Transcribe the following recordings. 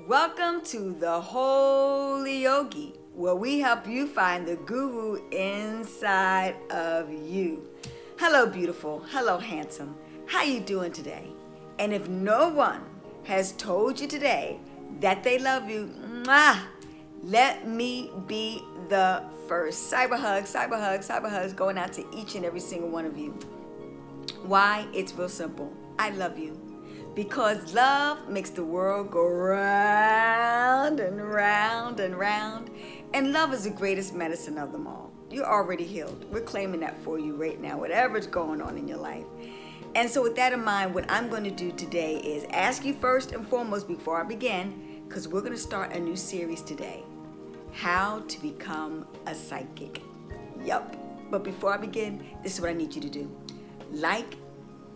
Welcome to the Holy Yogi, where we help you find the guru inside of you. Hello, beautiful. Hello, handsome. How you doing today? And if no one has told you today that they love you, let me be the first. Cyber hugs, cyber hugs, cyber hugs going out to each and every single one of you. Why? It's real simple. I love you. Because love makes the world go round and round and round. And love is the greatest medicine of them all. You're already healed. We're claiming that for you right now, whatever's going on in your life. And so with that in mind, what I'm going to do today is ask you first and foremost before I begin, because we're going to start a new series today, how to become a psychic. Yup. But before I begin, this is what I need you to do. Like,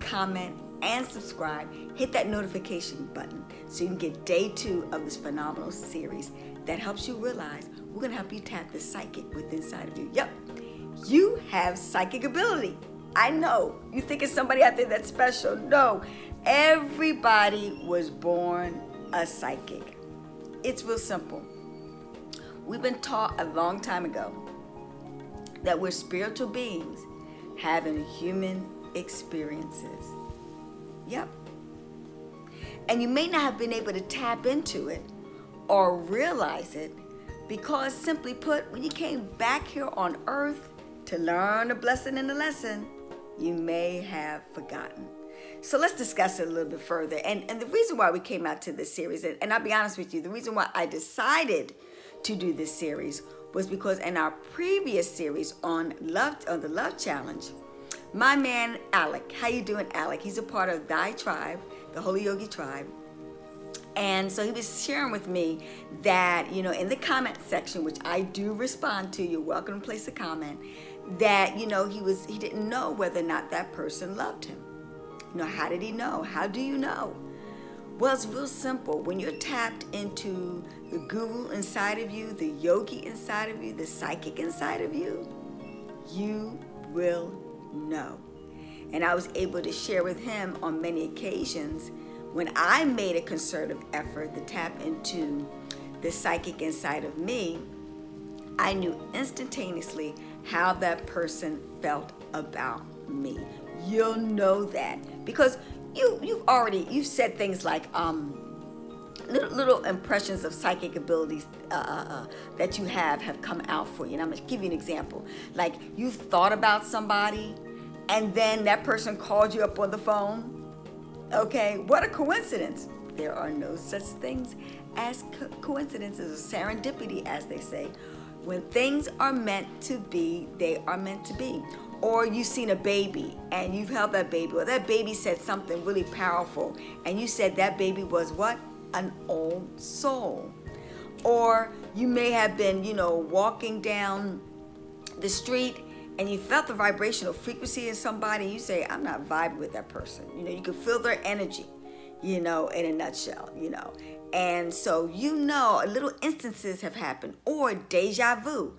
comment, and subscribe. Hit that notification button so you can get day 2 of this phenomenal series that helps you realize we're going to help you tap the psychic within inside of you. Yep, you have psychic ability. I know. You think it's somebody out there that's special. No, everybody was born a psychic. It's real simple. We've been taught a long time ago that we're spiritual beings having human experiences. Yep. And you may not have been able to tap into it or realize it because, simply put, when you came back here on earth to learn a blessing and a lesson, you may have forgotten. So let's discuss it a little bit further. And the reason why we came out to this series, and I'll be honest with you, the reason why I decided to do this series was because in our previous series on the Love Challenge, my man Alec, how you doing, Alec? He's a part of thy tribe, the Holy Yogi tribe. And so he was sharing with me that, in the comment section, which I do respond to, you're welcome to place a comment, that, he didn't know whether or not that person loved him. How did he know? How do you know? Well, it's real simple. When you're tapped into the guru inside of you, the yogi inside of you, the psychic inside of you, you will know. And I was able to share with him on many occasions when I made a concerted effort to tap into the psychic inside of me, I knew instantaneously how that person felt about me. You'll know that because you've said things like little impressions of psychic abilities that you have come out for you. And I'm going to give you an example. Like, you thought about somebody and then that person called you up on the phone. Okay, what a coincidence. There are no such things as coincidences, or serendipity, as they say. When things are meant to be, they are meant to be. Or you've seen a baby and you've held that baby, or that baby said something really powerful and you said that baby was what? An old soul. Or you may have been, walking down the street and you felt the vibrational frequency in somebody and you say, I'm not vibing with that person. You can feel their energy, in a nutshell, And so, little instances have happened. Or deja vu.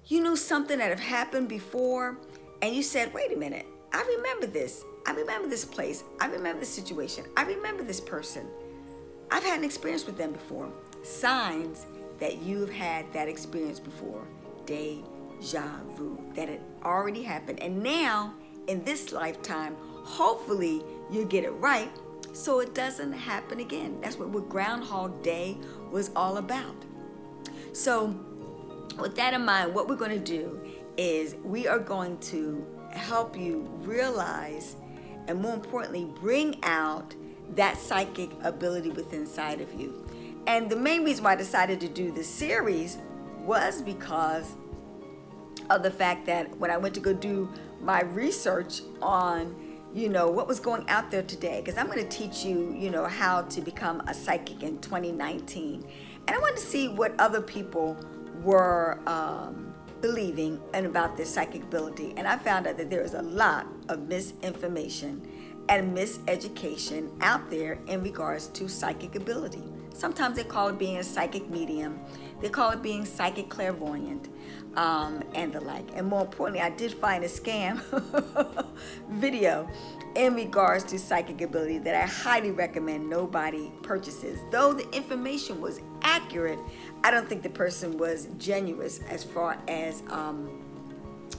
You knew something that had happened before and you said, wait a minute, I remember this. I remember this place. I remember this situation. I remember this person. I've had an experience with them before. Signs that you've had that experience before. Deja vu. That it already happened. And now, in this lifetime, hopefully you get it right so it doesn't happen again. That's what Groundhog Day was all about. So, with that in mind, what we're going to do is we are going to help you realize and, more importantly, bring out that psychic ability within inside of you. And the main reason why I decided to do this series was because of the fact that when I went to go do my research on, what was going out there today, because I'm going to teach you, how to become a psychic in 2019. And I wanted to see what other people were believing and about this psychic ability. And I found out that there is a lot of misinformation and miseducation out there in regards to psychic ability. Sometimes they call it being a psychic medium. They call it being psychic clairvoyant, and the like. And more importantly, I did find a scam video in regards to psychic ability that I highly recommend nobody purchases. Though the information was accurate, I don't think the person was genuine as far as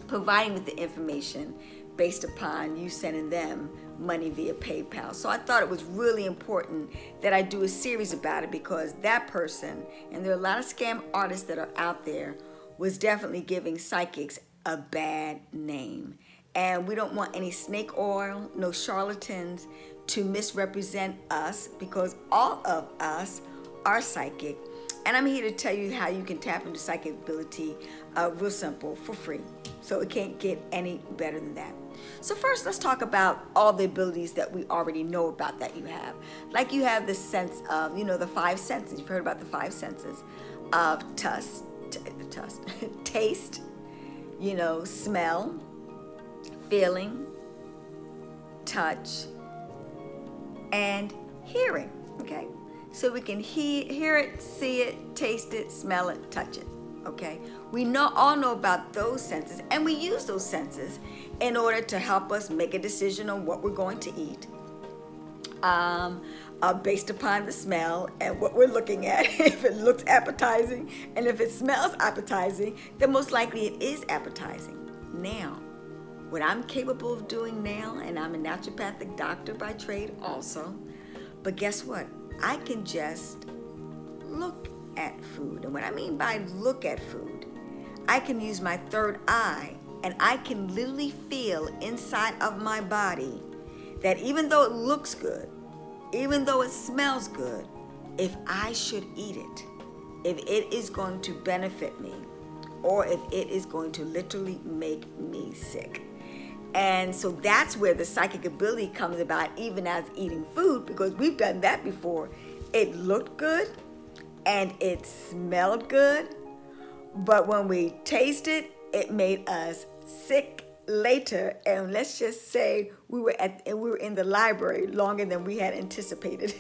providing with the information based upon you sending them money via PayPal. So I thought it was really important that I do a series about it, because that person, and there are a lot of scam artists that are out there, was definitely giving psychics a bad name. And we don't want any snake oil, no charlatans to misrepresent us, because all of us are psychic. And I'm here to tell you how you can tap into psychic ability real simple, for free. So it can't get any better than that. So first, let's talk about all the abilities that we already know about that you have. Like you have the sense of, the 5 senses. You've heard about the 5 senses of taste, smell, feeling, touch, and hearing, okay? So we can hear it, see it, taste it, smell it, touch it, okay? We all know about those senses, and we use those senses in order to help us make a decision on what we're going to eat, based upon the smell and what we're looking at. If it looks appetizing and if it smells appetizing, then most likely it is appetizing. Now, what I'm capable of doing now, and I'm a naturopathic doctor by trade also, but guess what? I can just look at food. And what I mean by look at food, I can use my third eye, and I can literally feel inside of my body that even though it looks good, even though it smells good, if I should eat it, if it is going to benefit me, or if it is going to literally make me sick. And so that's where the psychic ability comes about, even as eating food, because we've done that before. It looked good and it smelled good, but when we tasted, it made us sick later. And let's just say we were in the library longer than we had anticipated.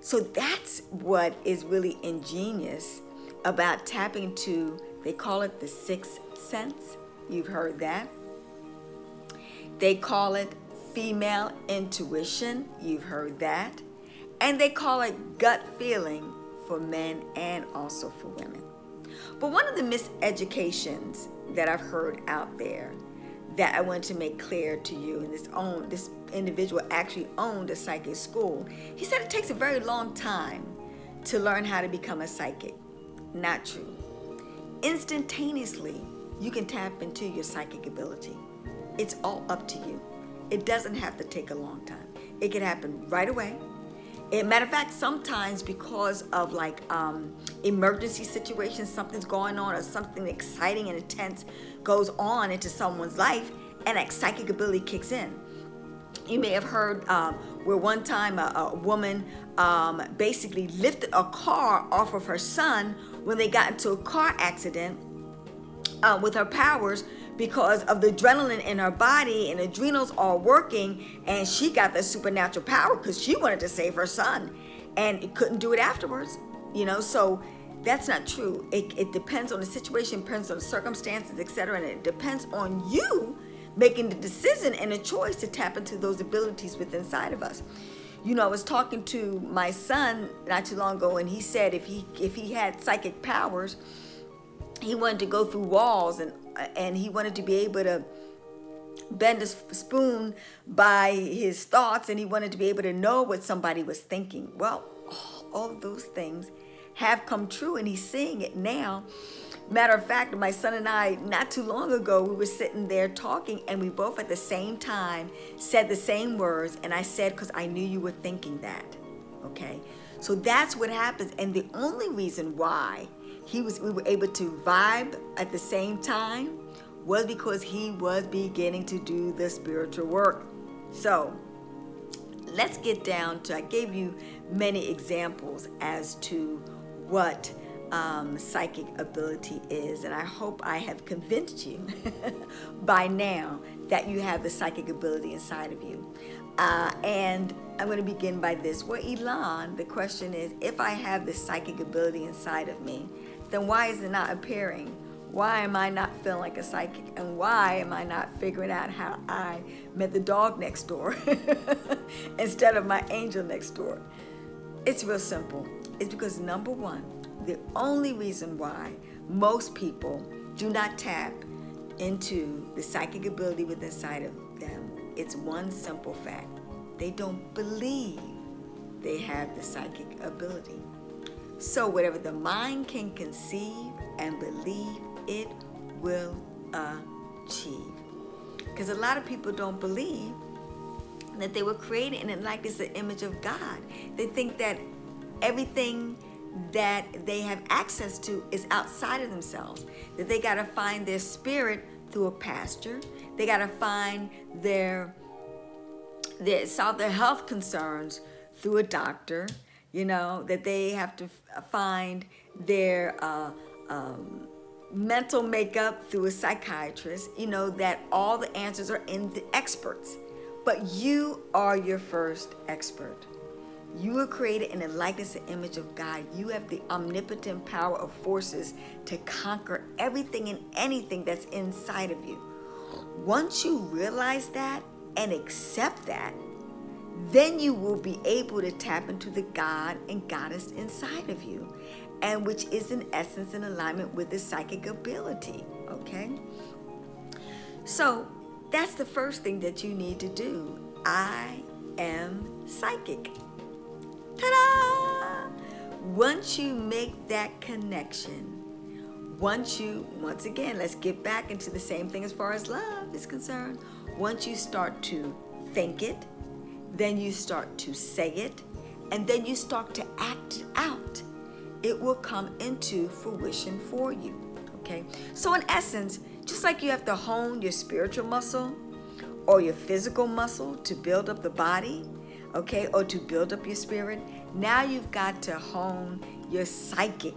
So that's what is really ingenious about tapping into, they call it the 6th sense. You've heard that. They call it female intuition. You've heard that. And they call it gut feeling for men and also for women. But one of the miseducations that I've heard out there that I want to make clear to you, and this individual actually owned a psychic school. He said it takes a very long time to learn how to become a psychic. Not true. Instantaneously, you can tap into your psychic ability. It's all up to you. It doesn't have to take a long time. It can happen right away. Matter of fact, sometimes because of emergency situations, something's going on or something exciting and intense goes on into someone's life, and that psychic ability kicks in. You may have heard where one time a woman basically lifted a car off of her son when they got into a car accident with her powers, because of the adrenaline in her body and adrenals all working, and she got the supernatural power because she wanted to save her son and couldn't do it afterwards. So that's not true. It depends on the situation, depends on the circumstances, etc., and it depends on you making the decision and a choice to tap into those abilities within inside of us. I was talking to my son not too long ago, and he said if he had psychic powers, he wanted to go through walls, and he wanted to be able to bend a spoon by his thoughts, and he wanted to be able to know what somebody was thinking. Well, all of those things have come true, and he's seeing it now. Matter of fact, my son and I, not too long ago, we were sitting there talking, and we both at the same time said the same words, and I said, because I knew you were thinking that, okay? So that's what happens, and the only reason why we were able to vibe at the same time was because he was beginning to do the spiritual work. So let's get down to, I gave you many examples as to what psychic ability is, and I hope I have convinced you by now that you have the psychic ability inside of you. And I'm going to begin by this. Well, Elon, the question is, if I have this psychic ability inside of me, then why is it not appearing? Why am I not feeling like a psychic? And why am I not figuring out how I met the dog next door instead of my angel next door? It's real simple. It's because, number one, the only reason why most people do not tap into the psychic ability within inside of them, it's one simple fact. They don't believe they have the psychic ability. So whatever the mind can conceive and believe, it will achieve. Because a lot of people don't believe that they were created in the likeness and image of God. They think that everything that they have access to is outside of themselves, that they got to find their spirit through a pastor. They got to find solve their health concerns through a doctor, that they have to find their mental makeup through a psychiatrist, that all the answers are in the experts. But you are your first expert. You were created in the likeness and image of God. You have the omnipotent power of forces to conquer everything and anything that's inside of you. Once you realize that and accept that, then you will be able to tap into the God and Goddess inside of you, and which is in essence in alignment with the psychic ability, okay? So that's the first thing that you need to do. I am psychic. Ta-da! Once you make that connection, once again, let's get back into the same thing as far as love is concerned. Once you start to think it, then you start to say it, and then you start to act it out, it will come into fruition for you, okay? So in essence, just like you have to hone your spiritual muscle or your physical muscle to build up the body, okay, or to build up your spirit, now you've got to hone your psychic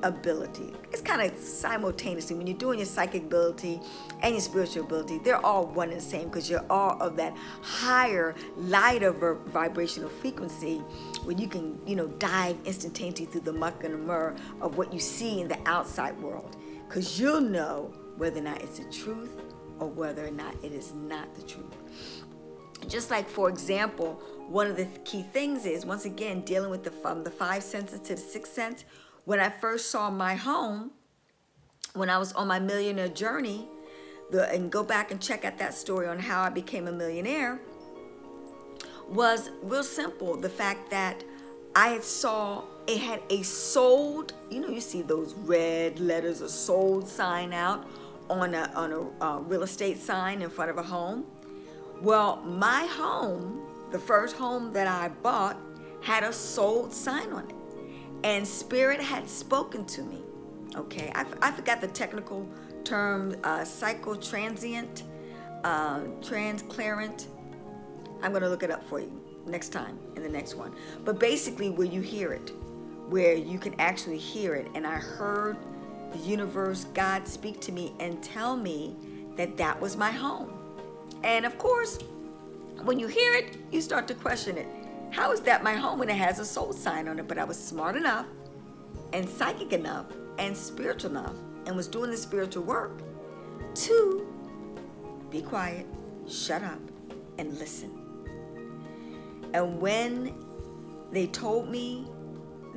ability. It's kind of simultaneously. When you're doing your psychic ability and your spiritual ability, they're all one and the same, because you're all of that higher, lighter vibrational frequency where you can, dive instantaneously through the muck and the myrrh of what you see in the outside world, because you'll know whether or not it's the truth or whether or not it is not the truth. Just like, for example, one of the key things is, once again, dealing with from the five senses to the sixth sense. When I first saw my home, when I was on my millionaire journey, and go back and check out that story on how I became a millionaire, was real simple. The fact that I saw it had a sold, you see those red letters, a sold sign out on a real estate sign in front of a home. Well, my home, the first home that I bought, had a sold sign on it. And Spirit had spoken to me, okay? I forgot the technical term, psychotransient, transclarent. I'm going to look it up for you next time, in the next one. But basically, where you hear it, where you can actually hear it. And I heard the universe, God, speak to me and tell me that that was my home. And of course, when you hear it, you start to question it. How is that my home when it has a soul sign on it? But I was smart enough and psychic enough and spiritual enough and was doing the spiritual work to be quiet, shut up, and listen. And when they told me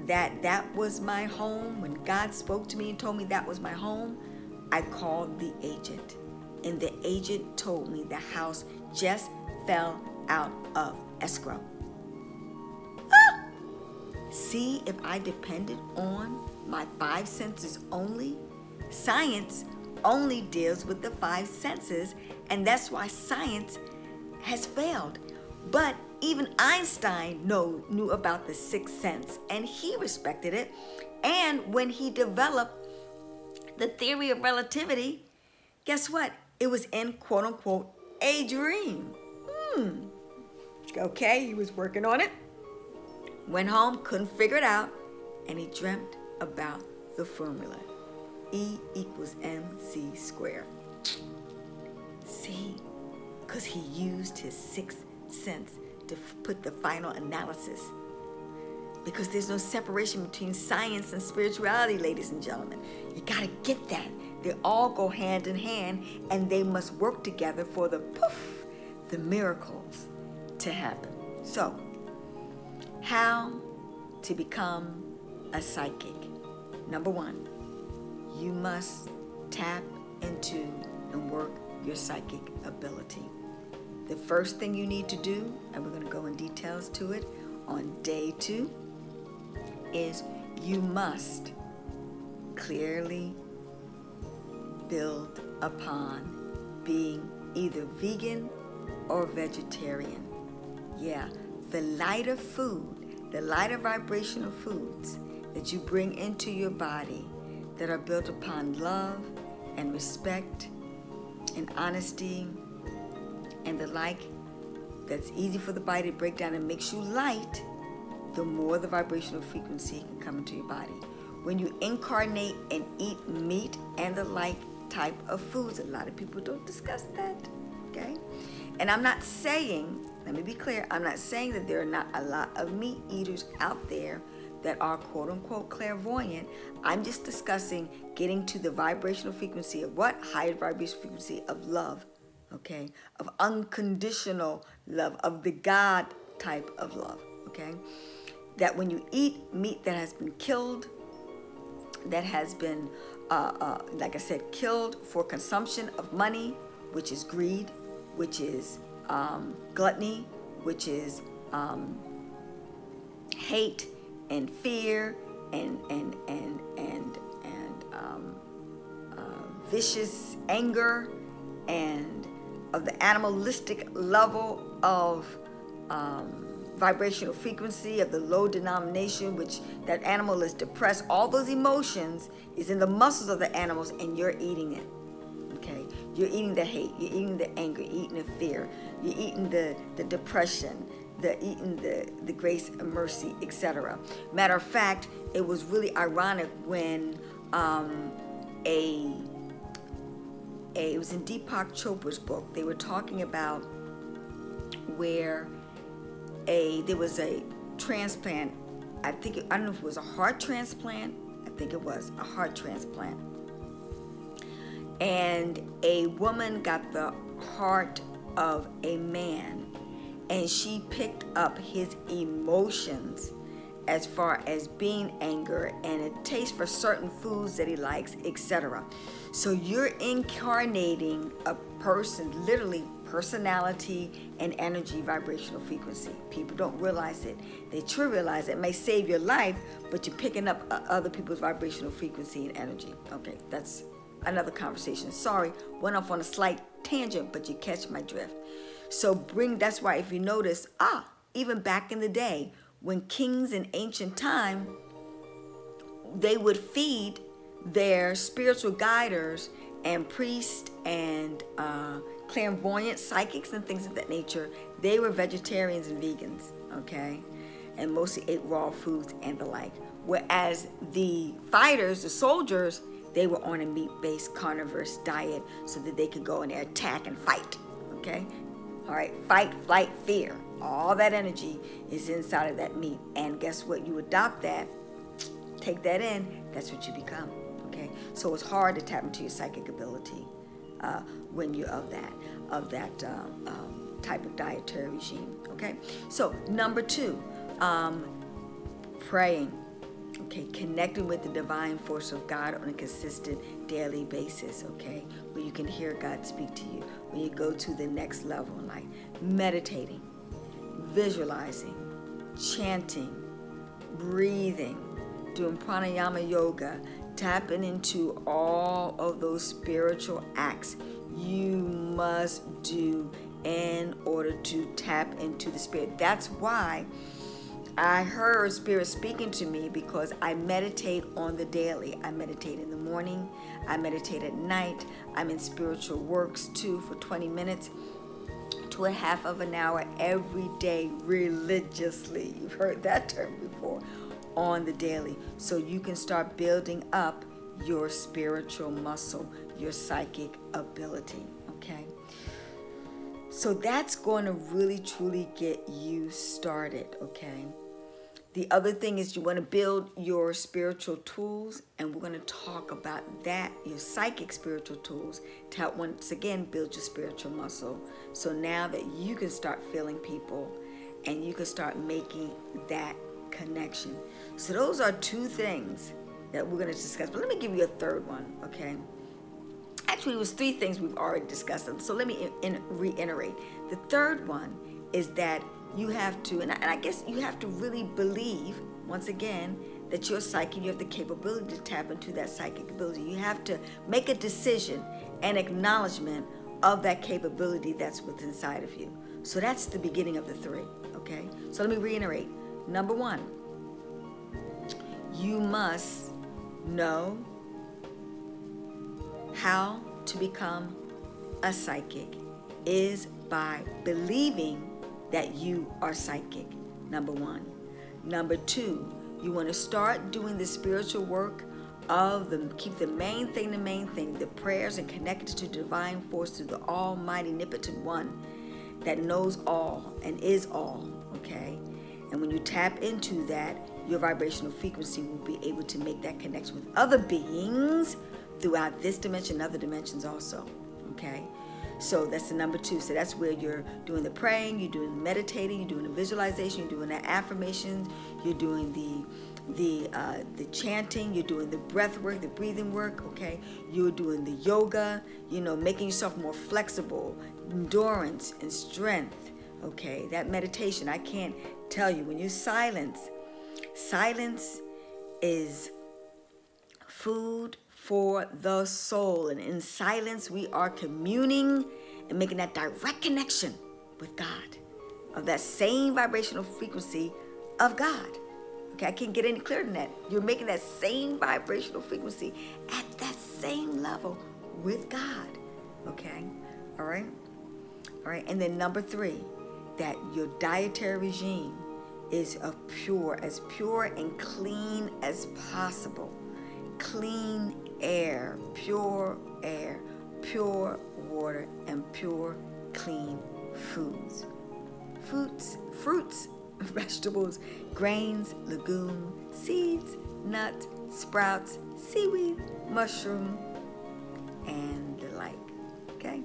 that that was my home, when God spoke to me and told me that was my home, I called the agent. And the agent told me the house just fell out of escrow. See, if I depended on my five senses only, science only deals with the five senses, and that's why science has failed. But even Einstein knew about the sixth sense, and he respected it. And when he developed the theory of relativity, guess what? It was in, quote unquote, a dream. Okay, he was working on it. Went home, couldn't figure it out, and he dreamt about the formula. E equals MC squared. See, because he used his sixth sense to put the final analysis. Because there's no separation between science and spirituality, ladies and gentlemen. You gotta get that. They all go hand in hand, and they must work together for the miracles to happen. So, how to become a psychic? Number one, you must tap into and work your psychic ability. The first thing you need to do, and we're going to go in details to it on day 2, is you must clearly build upon being either vegan or vegetarian. Yeah, the lighter food, the lighter vibrational foods that you bring into your body that are built upon love and respect and honesty and the like, that's easy for the body to break down and makes you light, the more the vibrational frequency can come into your body. When you incarnate and eat meat and the like type of foods, a lot of people don't discuss that, okay? And I'm not saying, let me be clear, I'm not saying that there are not a lot of meat eaters out there that are quote-unquote clairvoyant. I'm just discussing getting to the vibrational frequency of what? Higher vibrational frequency of love, okay? Of unconditional love, of the God type of love, okay? That when you eat meat that has been killed, that has been, like I said, killed for consumption of money, which is greed, which is gluttony, which is hate and fear and vicious anger, and of the animalistic level of vibrational frequency of the low denomination, which that animal is depressed. All those emotions is in the muscles of the animals, and you're eating it. Okay, you're eating the hate, you're eating the anger, you're eating the fear, you're eating the depression, eating the grace and mercy, etc. Matter of fact, it was really ironic when it was in Deepak Chopra's book. They were talking about where there was a transplant. I don't know if it was a heart transplant. I think it was a heart transplant. And a woman got the heart of a man, and she picked up his emotions as far as being anger and a taste for certain foods that he likes, etc. So you're incarnating a person, literally personality and energy vibrational frequency. People don't realize it. They trivialize it. It may save your life, but you're picking up other people's vibrational frequency and energy. Okay, that's another conversation. Sorry, went off on a slight tangent, but you catch my drift. So that's why if you notice, even back in the day, when kings in ancient time, they would feed their spiritual guiders and priests and clairvoyant psychics and things of that nature. They were vegetarians and vegans, okay? And mostly ate raw foods and the like. Whereas the fighters, the soldiers, they were on a meat-based carnivorous diet so that they could go in there, attack and fight, okay? All right, fight, flight, fear. All that energy is inside of that meat. And guess what? You adopt that, take that in, that's what you become, okay? So it's hard to tap into your psychic ability when you're of that type of dietary regime, okay? So number 2, praying. Okay, connecting with the divine force of God on a consistent daily basis, okay? Where you can hear God speak to you. When you go to the next level in life. Meditating, visualizing, chanting, breathing, doing pranayama yoga, tapping into all of those spiritual acts you must do in order to tap into the spirit. That's why I heard Spirit speaking to me, because I meditate on the daily. I meditate in the morning. I meditate at night. I'm in spiritual works too for 20 minutes to a half of an hour every day religiously. You've heard that term before, on the daily. So you can start building up your spiritual muscle, your psychic ability, okay? So that's going to really, truly get you started, okay? The other thing is you want to build your spiritual tools, and we're going to talk about that, your psychic spiritual tools, to help once again build your spiritual muscle. So now that you can start feeling people and you can start making that connection. So those are two things that we're going to discuss. But let me give you a third one, okay? Actually, it was three things we've already discussed. So let me reiterate. The third one is that you have to, and I guess you have to really believe, once again, that you're psychic. You have the capability to tap into that psychic ability. You have to make a decision and acknowledgement of that capability that's within inside of you. So that's the beginning of the three, okay? So let me reiterate. Number one, you must know how to become a psychic is by believing that you are psychic, number one. Number two, you want to start doing the spiritual work of keep the main thing, the prayers, and connect it to divine force, to the almighty omnipotent one that knows all and is all, okay? And when you tap into that, your vibrational frequency will be able to make that connection with other beings throughout this dimension and other dimensions also, okay? So that's the number two. So that's where you're doing the praying, you're doing the meditating, you're doing the visualization, you're doing the affirmations, you're doing the chanting, you're doing the breath work, the breathing work, okay? You're doing the yoga, making yourself more flexible, endurance and strength, okay? That meditation, I can't tell you, when you silence is food for the soul. And in silence, we are communing and making that direct connection with God, of that same vibrational frequency of God. Okay, I can't get any clearer than that. You're making that same vibrational frequency at that same level with God. Okay, all right. And then number three, that your dietary regime is as pure and clean as possible. Clean air, pure water, and pure, clean foods. Fruits, vegetables, grains, legumes, seeds, nuts, sprouts, seaweed, mushroom, and the like. Okay?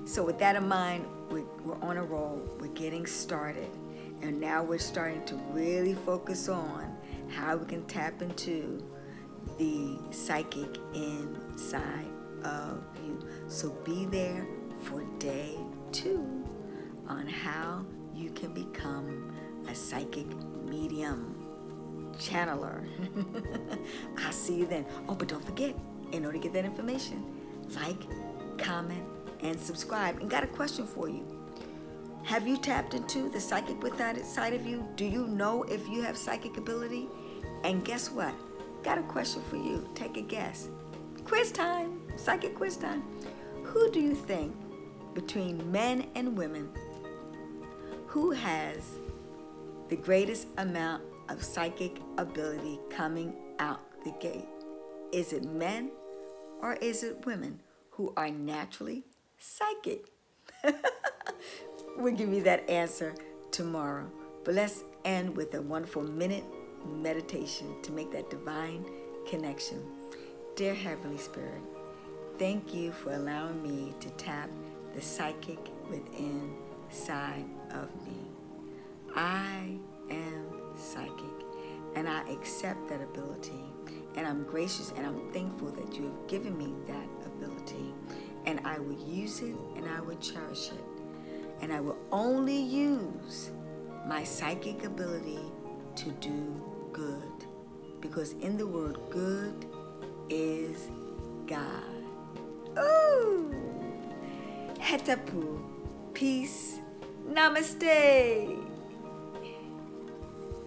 So with that in mind, we're on a roll. We're getting started. And now we're starting to really focus on how we can tap into the psychic inside of you. So be there for day 2 on how you can become a psychic medium channeler. I'll see you then. Oh, but don't forget, in order to get that information, like, comment, and subscribe. And got a question for you. Have you tapped into the psychic inside of you? Do you know if you have psychic ability? And guess what? Got a question for you. Take a guess. Quiz time. Psychic quiz time. Who do you think, between men and women, who has the greatest amount of psychic ability coming out the gate? Is it men or is it women who are naturally psychic? We'll give you that answer tomorrow. But let's end with a wonderful minute meditation to make that divine connection. Dear Heavenly Spirit, thank you for allowing me to tap the psychic within inside of me. I am psychic, and I accept that ability, and I'm gracious and I'm thankful that you have given me that ability, and I will use it and I will cherish it, and I will only use my psychic ability to do good, because in the word good is God. Ooh! Hetapu. Peace. Namaste.